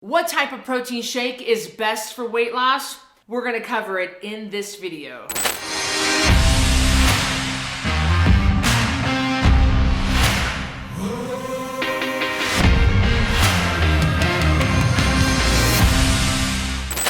What type of protein shake is best for weight loss? We're gonna cover it in this video.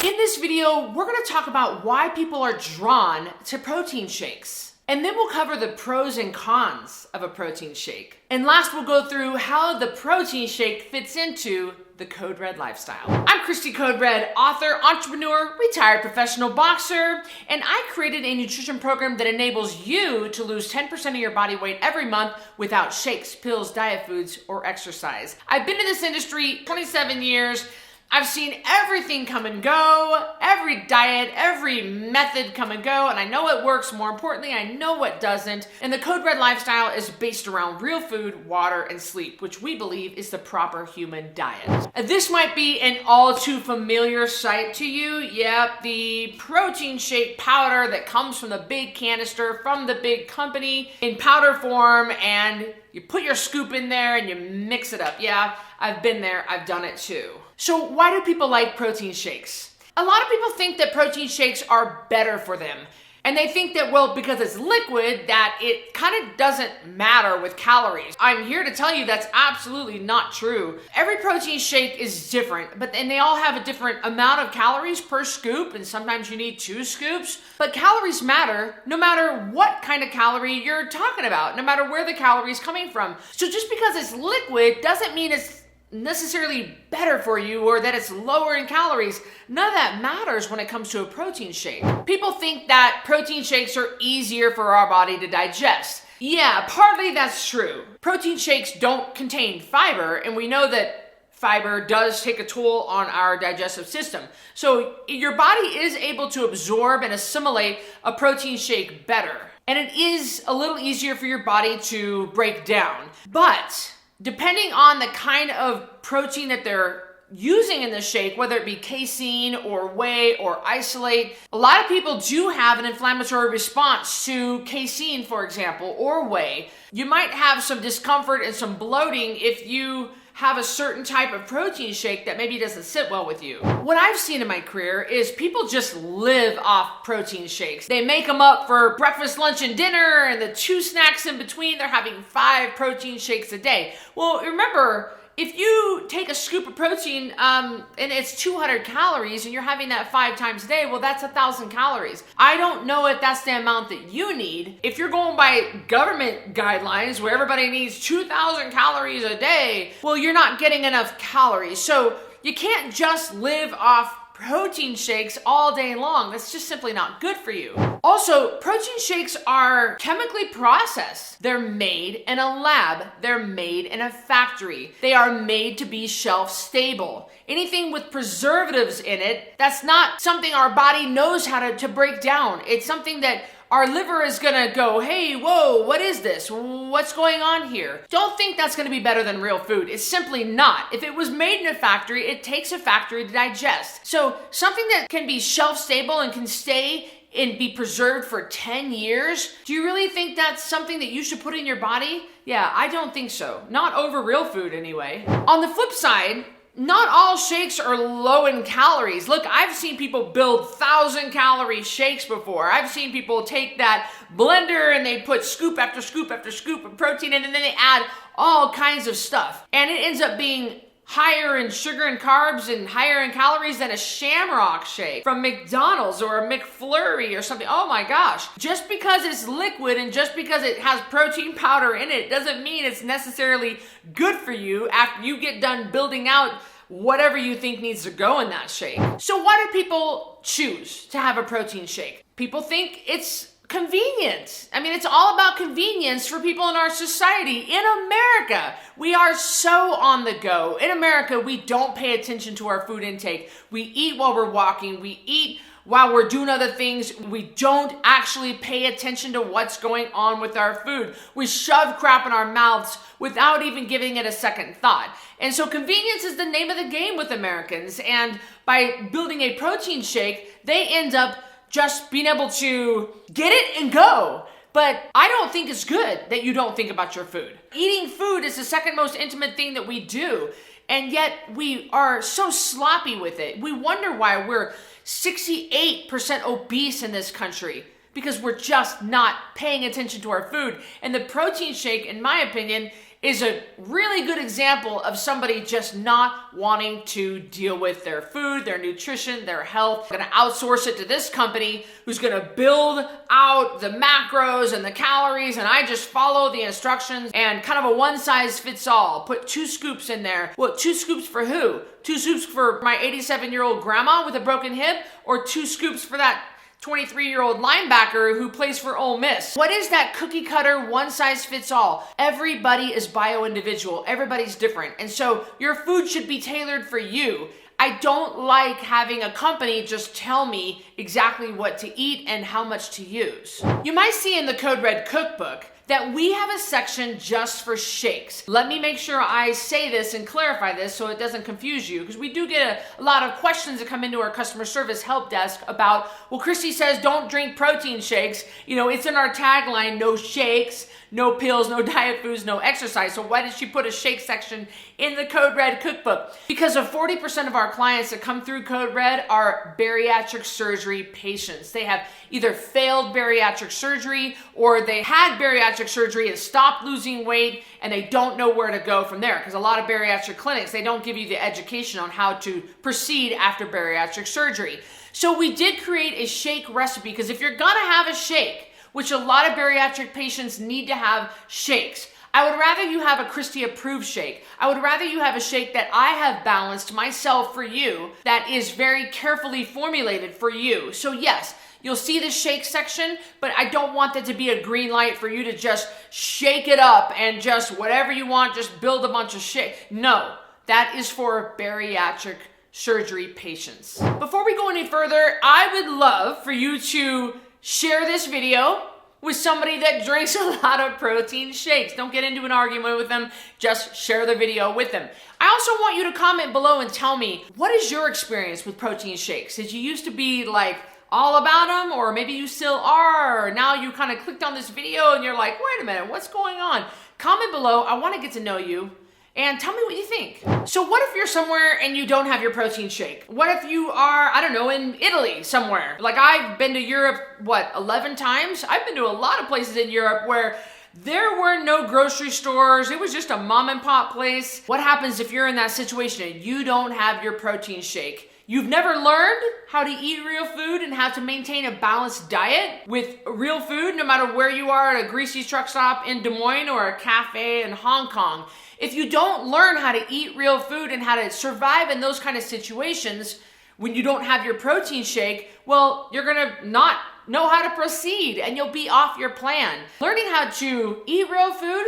In this video, we're gonna talk about why people are drawn to protein shakes. And then we'll cover the pros and cons of a protein shake. And last, we'll go through how the protein shake fits into the Code Red lifestyle. I'm Cristy Code Red, author, entrepreneur, retired professional boxer, and I created a nutrition program that enables you to lose 10% of your body weight every month without shakes, pills, diet foods, or exercise. I've been in this industry 27 years. I've seen everything come and go, every diet, every method come and go, and I know what works. More importantly, I know what doesn't. And the Code Red lifestyle is based around real food, water, and sleep, which we believe is the proper human diet. This might be an all too familiar sight to you. Yep, the protein shake powder that comes from the big canister, from the big company in powder form, and you put your scoop in there and you mix it up. Yeah, I've been there, I've done it too. So why do people like protein shakes? A lot of people think that protein shakes are better for them. And they think that, well, because it's liquid, that it kind of doesn't matter with calories. I'm here to tell you that's absolutely not true. Every protein shake is different, and they all have a different amount of calories per scoop, and sometimes you need 2 scoops. But calories matter no matter what kind of calorie you're talking about, no matter where the calorie is coming from. So just because it's liquid doesn't mean it's necessarily better for you or that it's lower in calories. None of that matters when it comes to a protein shake. People think that protein shakes are easier for our body to digest. Yeah, partly that's true. Protein shakes don't contain fiber, and we know that fiber does take a toll on our digestive system. So your body is able to absorb and assimilate a protein shake better. And it is a little easier for your body to break down. But depending on the kind of protein that they're using in the shake, whether it be casein or whey or isolate, a lot of people do have an inflammatory response to casein, for example, or whey. You might have some discomfort and some bloating if you have a certain type of protein shake that maybe doesn't sit well with you. What I've seen in my career is people just live off protein shakes. They make them up for breakfast, lunch, and dinner, and the 2 snacks in between. They're having 5 protein shakes a day. Well, remember, if you take a scoop of protein and it's 200 calories and you're having that 5 times a day, well, that's 1,000 calories. I don't know if that's the amount that you need. If you're going by government guidelines where everybody needs 2,000 calories a day, well, you're not getting enough calories. So you can't just live off protein shakes all day long. That's just simply not good for you. Also, protein shakes are chemically processed. They're made in a lab. They're made in a factory. They are made to be shelf stable. Anything with preservatives in it, that's not something our body knows how to break down. It's something that our liver is gonna go, hey, whoa, what is this? What's going on here? Don't think that's gonna be better than real food. It's simply not. If it was made in a factory, it takes a factory to digest. So something that can be shelf stable and can stay and be preserved for 10 years, do you really think that's something that you should put in your body? Yeah, I don't think so. Not over real food anyway. On the flip side, not all shakes are low in calories. Look, I've seen people build 1,000-calorie shakes before. I've seen people take that blender and they put scoop after scoop after scoop of protein in, and then they add all kinds of stuff. And it ends up being higher in sugar and carbs and higher in calories than a Shamrock shake from McDonald's or a McFlurry or something. Oh my gosh. Just because it's liquid and just because it has protein powder in it doesn't mean it's necessarily good for you after you get done building out whatever you think needs to go in that shake. So why do people choose to have a protein shake? People think it's convenient. I mean, it's all about convenience for people in our society. In America, we are so on the go. In America, we don't pay attention to our food intake. We eat while we're walking. We eat while we're doing other things. We don't actually pay attention to what's going on with our food. We shove crap in our mouths without even giving it a second thought. And so convenience is the name of the game with Americans. And by building a protein shake, they end up just being able to get it and go. But I don't think it's good that you don't think about your food. Eating food is the second most intimate thing that we do. And yet we are so sloppy with it. We wonder why we're 68% obese in this country, because we're just not paying attention to our food. And the protein shake, in my opinion, is a really good example of somebody just not wanting to deal with their food, their nutrition, their health. They're gonna outsource it to this company who's gonna build out the macros and the calories, and I just follow the instructions and kind of a one size fits all. Put 2 scoops in there. Well, 2 scoops for who? 2 scoops for my 87-year-old grandma with a broken hip, or 2 scoops for that 23-year-old linebacker who plays for Ole Miss? What is that cookie cutter, one size fits all? Everybody is bio-individual. Everybody's different. And so your food should be tailored for you. I don't like having a company just tell me exactly what to eat and how much to use. You might see in the Code Red cookbook that we have a section just for shakes. Let me make sure I say this and clarify this so it doesn't confuse you, because we do get a lot of questions that come into our customer service help desk about, well, Cristy says don't drink protein shakes. You know, it's in our tagline, no shakes, no pills, no diet foods, no exercise. So why did she put a shake section in the Code Red cookbook? Because of 40% of our clients that come through Code Red are bariatric surgery patients. They have either failed bariatric surgery, or they had bariatric surgery and stopped losing weight, and they don't know where to go from there. Because a lot of bariatric clinics, they don't give you the education on how to proceed after bariatric surgery. So we did create a shake recipe, because if you're gonna have a shake, which a lot of bariatric patients need to have shakes, I would rather you have a Cristy approved shake. I would rather you have a shake that I have balanced myself for you, that is very carefully formulated for you. So yes, you'll see the shake section, but I don't want that to be a green light for you to just shake it up and just whatever you want, just build a bunch of shake. No, that is for bariatric surgery patients. Before we go any further, I would love for you to share this video with somebody that drinks a lot of protein shakes. Don't get into an argument with them, just share the video with them. I also want you to comment below and tell me, what is your experience with protein shakes? Did you used to be like all about them, or maybe you still are, or now you kind of clicked on this video and you're like, wait a minute, what's going on? Comment below, I want to get to know you. And tell me what you think. So what if you're somewhere and you don't have your protein shake? What if you are, I don't know, in Italy somewhere? Like I've been to Europe, 11 times? I've been to a lot of places in Europe where there were no grocery stores. It was just a mom and pop place. What happens if you're in that situation and you don't have your protein shake? You've never learned how to eat real food and how to maintain a balanced diet with real food, no matter where you are, at a greasy truck stop in Des Moines or a cafe in Hong Kong. If you don't learn how to eat real food and how to survive in those kind of situations when you don't have your protein shake, well, you're gonna not know how to proceed and you'll be off your plan. Learning how to eat real food,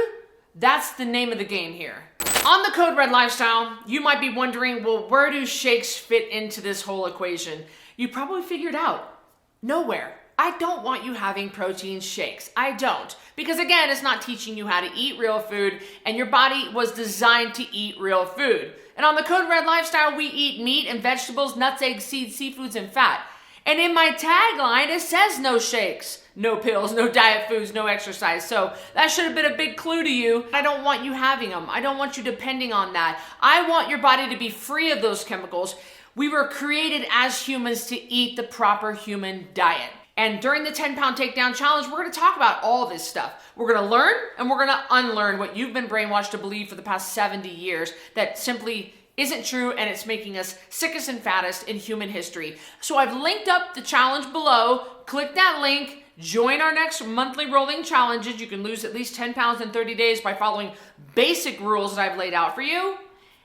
that's the name of the game here. On the Code Red lifestyle, you might be wondering, well, where do shakes fit into this whole equation? You probably figured out, nowhere. I don't want you having protein shakes. I don't. Because again, it's not teaching you how to eat real food, and your body was designed to eat real food. And on the Code Red lifestyle, we eat meat and vegetables, nuts, eggs, seeds, seafoods, and fat. And in my tagline, it says no shakes, no pills, no diet foods, no exercise. So that should have been a big clue to you. I don't want you having them. I don't want you depending on that. I want your body to be free of those chemicals. We were created as humans to eat the proper human diet. And during the 10 Pound Takedown Challenge, we're gonna talk about all this stuff. We're gonna learn and we're gonna unlearn what you've been brainwashed to believe for the past 70 years that simply isn't true, and it's making us sickest and fattest in human history. So I've linked up the challenge below. Click that link, join our next monthly rolling challenges. You can lose at least 10 pounds in 30 days by following basic rules that I've laid out for you.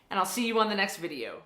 And I'll see you on the next video.